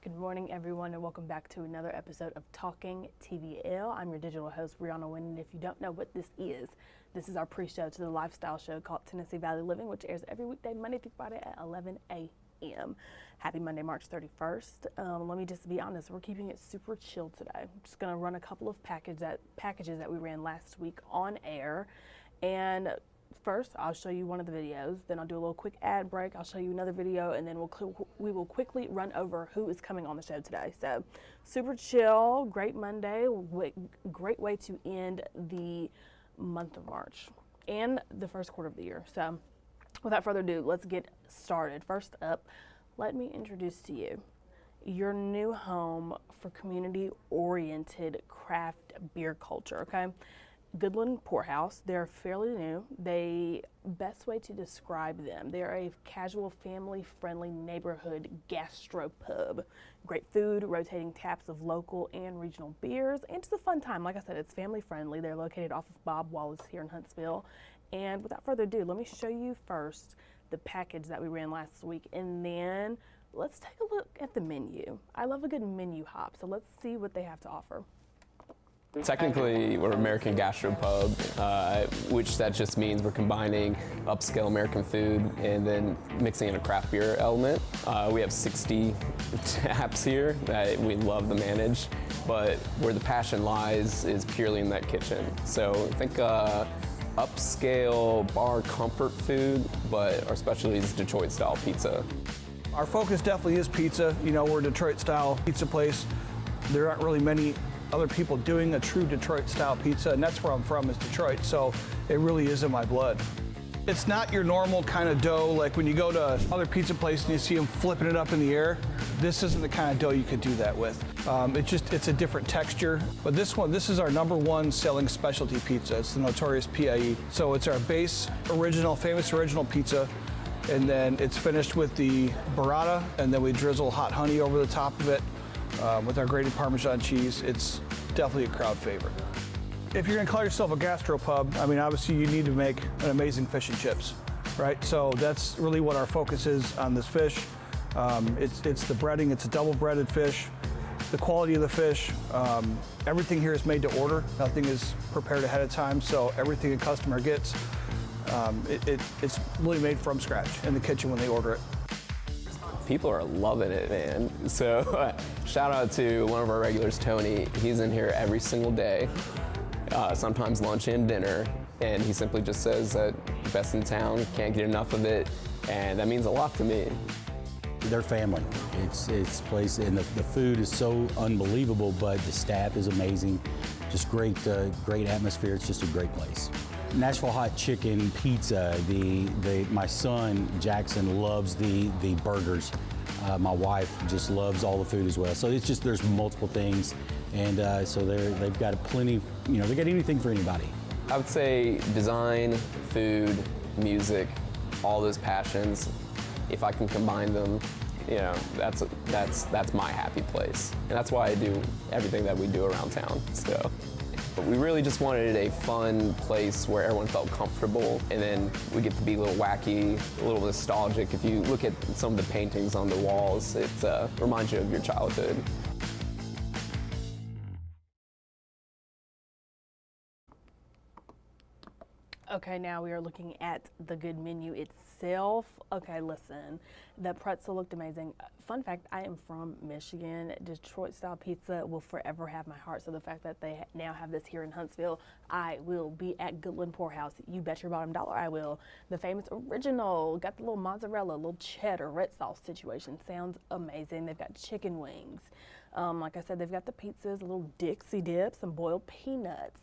Good morning, everyone, and welcome back to another episode of Talking TVL. I'm your digital host, Breona Winn, and if you don't know what this is our pre-show to the lifestyle show called Tennessee Valley Living, which airs every weekday, Monday through Friday at 11 a.m. Happy Monday, March 31st. Let me just be honest, we're keeping it super chill today. I'm just going to run a couple of packages that we ran last week on air, and first, I'll show you one of the videos, then I'll do a little quick ad break, I'll show you another video, and then we will quickly run over who is coming on the show today. So, super chill, great Monday, great way to end the month of March and the first quarter of the year. So, without further ado, let's get started. First up, let me introduce to you your new home for community-oriented craft beer culture, okay? Goodland Poorhouse. They're fairly new. Best way to describe them, they're a casual, family-friendly neighborhood gastropub. Great food, rotating taps of local and regional beers, and just a fun time. Like I said, it's family-friendly. They're located off of Bob Wallace here in Huntsville. And without further ado, let me show you first the package that we ran last week, and then let's take a look at the menu. I love a good menu hop, so let's see what they have to offer. Technically, we're American Gastropub, which that just means we're combining upscale American food and then mixing in a craft beer element. We have 60 taps here that we love to manage, but where the passion lies is purely in that kitchen. So think upscale bar comfort food, but our specialty is Detroit-style pizza. Our focus definitely is pizza. You know, we're a Detroit-style pizza place. There aren't really many other people doing a true Detroit-style pizza, and that's where I'm from, is Detroit, so it really is in my blood. It's not your normal kind of dough, like when you go to other pizza places and you see them flipping it up in the air. This isn't the kind of dough you could do that with. It's a different texture, but this is our #1 selling specialty pizza. It's the notorious PIE. So it's our base, famous original pizza, and then it's finished with the burrata, and then we drizzle hot honey over the top of it. With our grated Parmesan cheese. It's definitely a crowd favorite. If you're gonna call yourself a gastropub, I mean, obviously you need to make an amazing fish and chips, right? So that's really what our focus is on this fish. It's the breading, it's a double breaded fish. The quality of the fish, everything here is made to order. Nothing is prepared ahead of time, so everything a customer gets, it's really made from scratch in the kitchen when they order it. People are loving it, man. So shout out to one of our regulars, Tony. He's in here every single day, sometimes lunch and dinner, and he simply just says that best in town, can't get enough of it, and that means a lot to me. They're family. It's place, and the food is so unbelievable, but the staff is amazing. Just great atmosphere. It's just a great place. Nashville hot chicken pizza. My son Jackson loves the burgers. My wife just loves all the food as well. So it's just there's multiple things, and so they've got plenty. You know, they got anything for anybody. I would say design, food, music, all those passions. If I can combine them, you know, that's my happy place, and that's why I do everything that we do around town. So. We really just wanted a fun place where everyone felt comfortable, and then we get to be a little wacky, a little nostalgic. If you look at some of the paintings on the walls, it reminds you of your childhood. Okay, now we are looking at the good menu itself. Okay, listen, the pretzel looked amazing. Fun fact, I am from Michigan. Detroit-style pizza will forever have my heart, so the fact that they now have this here in Huntsville, I will be at Goodland Poorhouse. You bet your bottom dollar I will. The famous original, got the little mozzarella, little cheddar, red sauce situation. Sounds amazing. They've got chicken wings. Like I said, they've got the pizzas, a little Dixie dip, some boiled peanuts,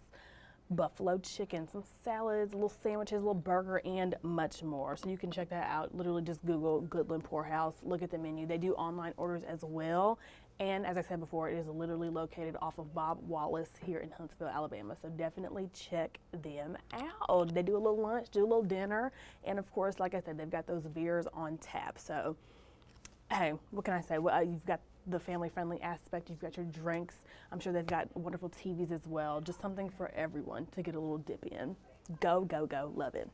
buffalo chicken, some salads, little sandwiches, a little burger, and much more. So you can check that out. Literally just Google Goodland Poorhouse, look at the menu. They do online orders as well. And as I said before, it is literally located off of Bob Wallace here in Huntsville, Alabama. So definitely check them out. They do a little lunch, do a little dinner. And of course, like I said, they've got those beers on tap. So, hey, what can I say? Well, you've got the family-friendly aspect, you've got your drinks. I'm sure they've got wonderful TVs as well. Just something for everyone to get a little dip in. Go, go, go, love it.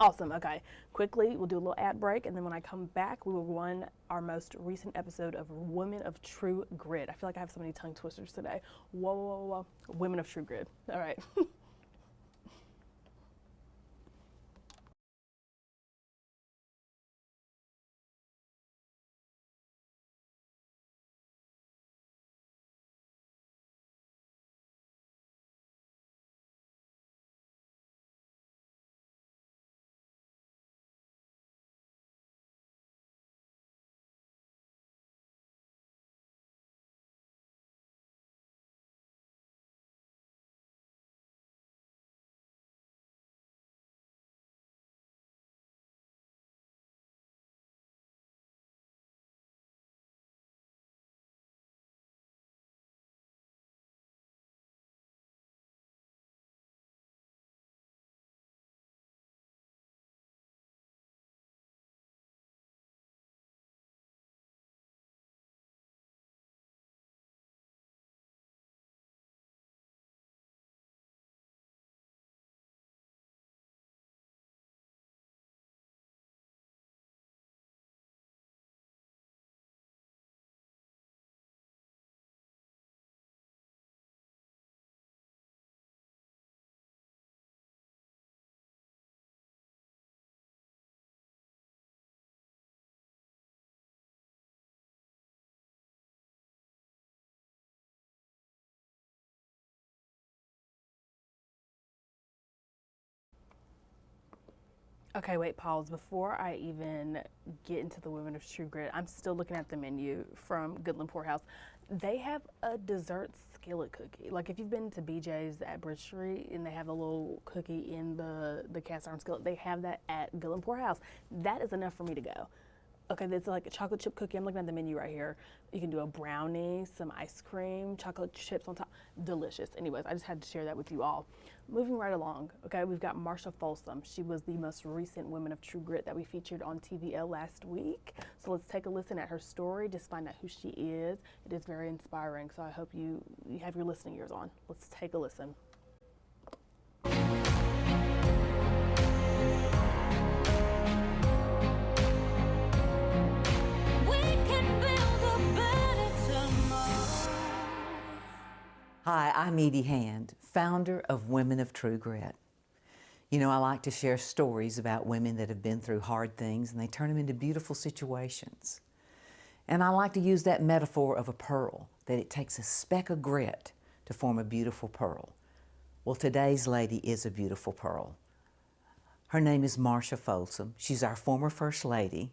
Awesome. Okay. Quickly, we'll do a little ad break, and then when I come back, we will run our most recent episode of Women of True Grit. I feel like I have so many tongue twisters today. Whoa, whoa, whoa, whoa. Women of True Grit. All right. Okay, wait, pause. Before I even get into the Women of True Grit, I'm still looking at the menu from Goodland Poorhouse. They have a dessert skillet cookie. Like if you've been to BJ's at Bridge Street and they have a little cookie in the cast iron skillet, they have that at Goodland Poorhouse. That is enough for me to go. Okay, that's like a chocolate chip cookie. I'm looking at the menu right here. You can do a brownie, some ice cream, chocolate chips on top. Delicious. Anyways, I just had to share that with you all. Moving right along, okay, we've got Marsha Folsom. She was the most recent Women of True Grit that we featured on TVL last week. So let's take a listen at her story, just find out who she is. It is very inspiring, so I hope you have your listening ears on. Let's take a listen. Hi, I'm Edie Hand, founder of Women of True Grit. You know, I like to share stories about women that have been through hard things and they turn them into beautiful situations. And I like to use that metaphor of a pearl, that it takes a speck of grit to form a beautiful pearl. Well, today's lady is a beautiful pearl. Her name is Marsha Folsom. She's our former First Lady.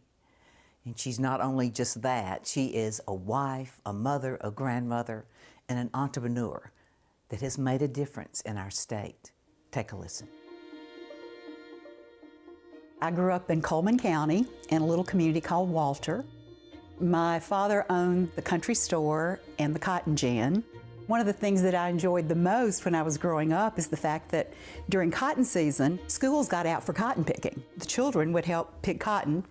And she's not only just that, she is a wife, a mother, a grandmother, and an entrepreneur that has made a difference in our state. Take a listen. I grew up in Coleman County in a little community called Walter. My father owned the country store and the cotton gin. One of the things that I enjoyed the most when I was growing up is the fact that during cotton season, schools got out for cotton picking. The children would help pick cotton,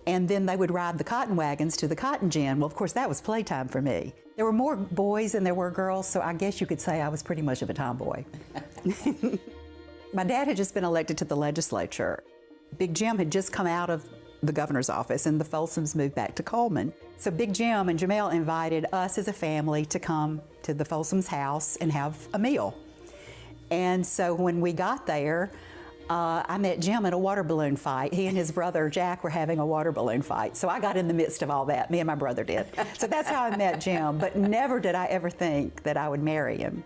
and then they would ride the cotton wagons to the cotton gin. Well, of course, that was playtime for me. There were more boys than there were girls, so I guess you could say I was pretty much of a tomboy. My dad had just been elected to the legislature. Big Jim had just come out of the governor's office, and the Folsoms moved back to Coleman. So Big Jim and Jamel invited us as a family to come to the Folsoms' house and have a meal. And so when we got there, I met Jim in a water balloon fight. He and his brother Jack were having a water balloon fight. So I got in the midst of all that, me and my brother did. So that's how I met Jim, but never did I ever think that I would marry him.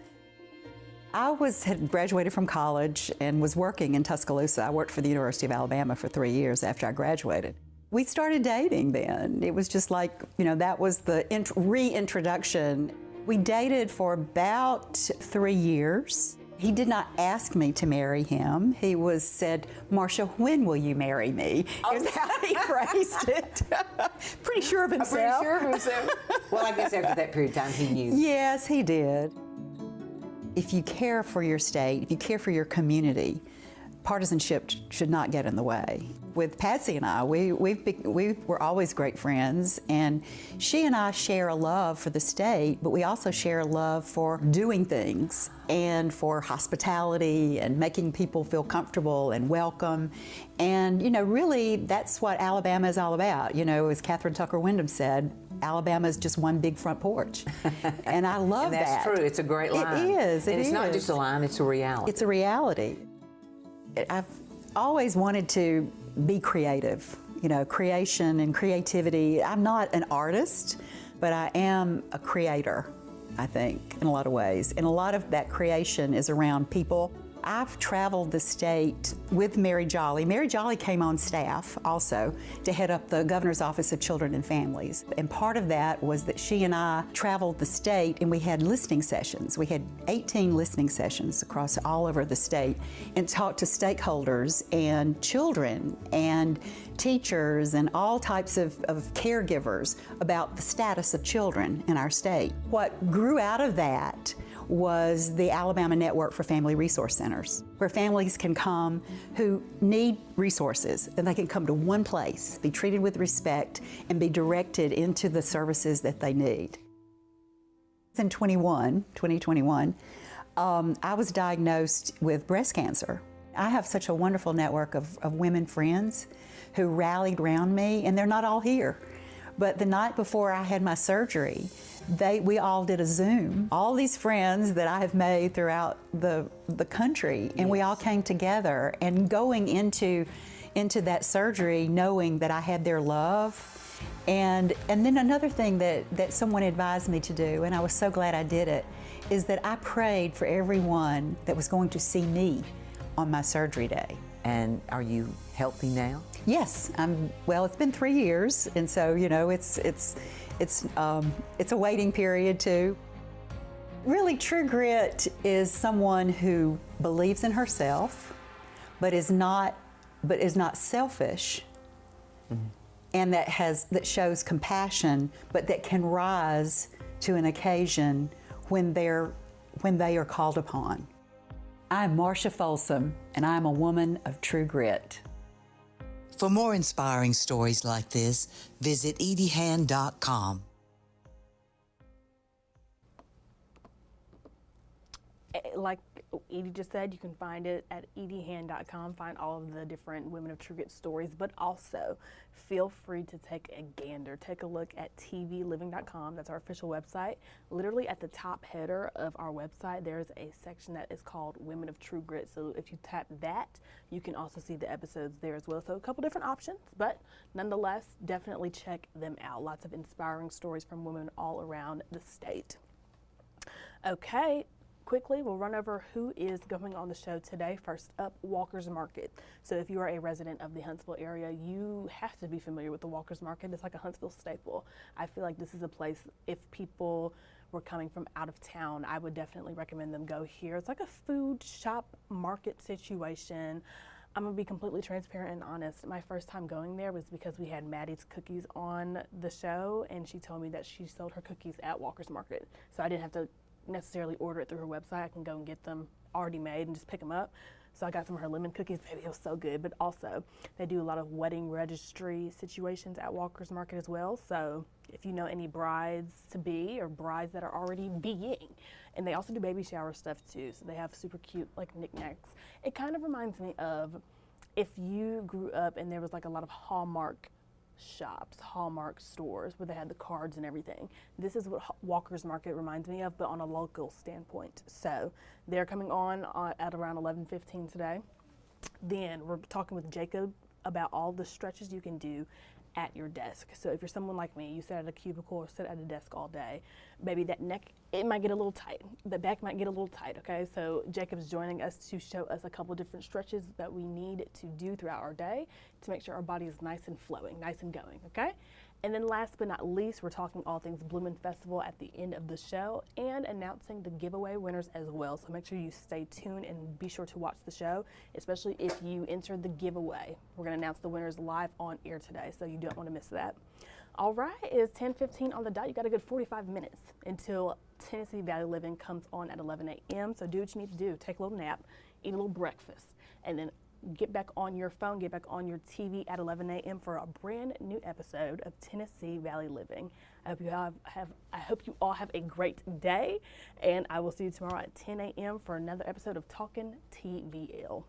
I had graduated from college and was working in Tuscaloosa. I worked for the University of Alabama for 3 years after I graduated. We started dating then. It was just like, you know, that was the reintroduction. We dated for about 3 years. He did not ask me to marry him. He said, Marsha, when will you marry me? Is how he phrased it. Pretty sure of himself. Pretty sure of himself. Well, I guess after that period of time he knew. Yes, he did. If you care for your state, if you care for your community, partisanship should not get in the way. With Patsy and I, we were always great friends, and she and I share a love for the state, but we also share a love for doing things and for hospitality and making people feel comfortable and welcome. And, you know, really that's what Alabama is all about. You know, as Catherine Tucker Wyndham said, Alabama is just one big front porch. And I love and that's that. true. It's a great line. It is. And it's not just a line, it's a reality. It's a reality. I've always wanted to be creative, you know, creation and creativity. I'm not an artist, but I am a creator, I think, in a lot of ways. And a lot of that creation is around people. I've traveled the state with Mary Jolly. Mary Jolly came on staff also to head up the Governor's Office of Children and Families. And part of that was that she and I traveled the state and we had listening sessions. We had 18 listening sessions across all over the state and talked to stakeholders and children and teachers and all types of caregivers about the status of children in our state. What grew out of that was the Alabama Network for Family Resource Centers, where families can come who need resources, and they can come to one place, be treated with respect, and be directed into the services that they need. In 2021, I was diagnosed with breast cancer. I have such a wonderful network of women friends who rallied around me, and they're not all here. But the night before I had my surgery, we all did a Zoom. All these friends that I have made throughout the country, and we all came together. And going into that surgery, knowing that I had their love, and then another thing that someone advised me to do, and I was so glad I did it, is that I prayed for everyone that was going to see me on my surgery day. And are you healthy now? Yes, well, it's been 3 years, and so, you know, it's a waiting period too. Really, true grit is someone who believes in herself, but is not selfish, and that shows compassion, but that can rise to an occasion when they are called upon. I'm Marcia Folsom, and I'm a woman of true grit. For more inspiring stories like this, visit ediehan.com. Like Edie just said, you can find it at ediehan.com, find all of the different Women of True Grit stories, but also feel free to take a gander. Take a look at tvliving.com, that's our official website. Literally at the top header of our website, there's a section that is called Women of True Grit. So if you tap that, you can also see the episodes there as well. So a couple different options, but nonetheless, definitely check them out. Lots of inspiring stories from women all around the state. Okay. Quickly, we'll run over who is going on the show today. First up, Walker's Market. So if you are a resident of the Huntsville area, you have to be familiar with the Walker's Market. It's like a Huntsville staple. I feel like this is a place, if people were coming from out of town, I would definitely recommend them go here. It's like a food shop market situation. I'm gonna be completely transparent and honest. My first time going there was because we had Maddie's Cookies on the show, and she told me that she sold her cookies at Walker's Market. So I didn't have to necessarily order it through her website. I can go and get them already made and just pick them up. So I got some of her lemon cookies. Baby, it was so good. But also, they do a lot of wedding registry situations at Walker's Market as well. So if you know any brides-to-be or brides that are already being, and they also do baby shower stuff too. So they have super cute like knickknacks. It kind of reminds me of if you grew up and there was like a lot of Hallmark shops, Hallmark stores where they had the cards and everything. This is what Walker's Market reminds me of, but on a local standpoint. So they're coming on at around 11:15 today. Then we're talking with Jacob about all the stretches you can do at your desk. So if you're someone like me, you sit at a cubicle or sit at a desk all day, maybe that neck, it might get a little tight. The back might get a little tight, okay? So Jacob's joining us to show us a couple different stretches that we need to do throughout our day to make sure our body is nice and flowing, nice and going, okay? And then last but not least, we're talking all things Bloomin' Festival at the end of the show and announcing the giveaway winners as well. So make sure you stay tuned and be sure to watch the show, especially if you entered the giveaway. We're gonna announce the winners live on air today, so you don't wanna miss that. All right, it's 10:15 on the dot. You got a good 45 minutes until Tennessee Valley Living comes on at 11 a.m. So do what you need to do. Take a little nap, eat a little breakfast, and then get back on your phone, get back on your TV at 11 a.m. for a brand new episode of Tennessee Valley Living. I hope you all have a great day, and I will see you tomorrow at 10 a.m. for another episode of Talking TVL.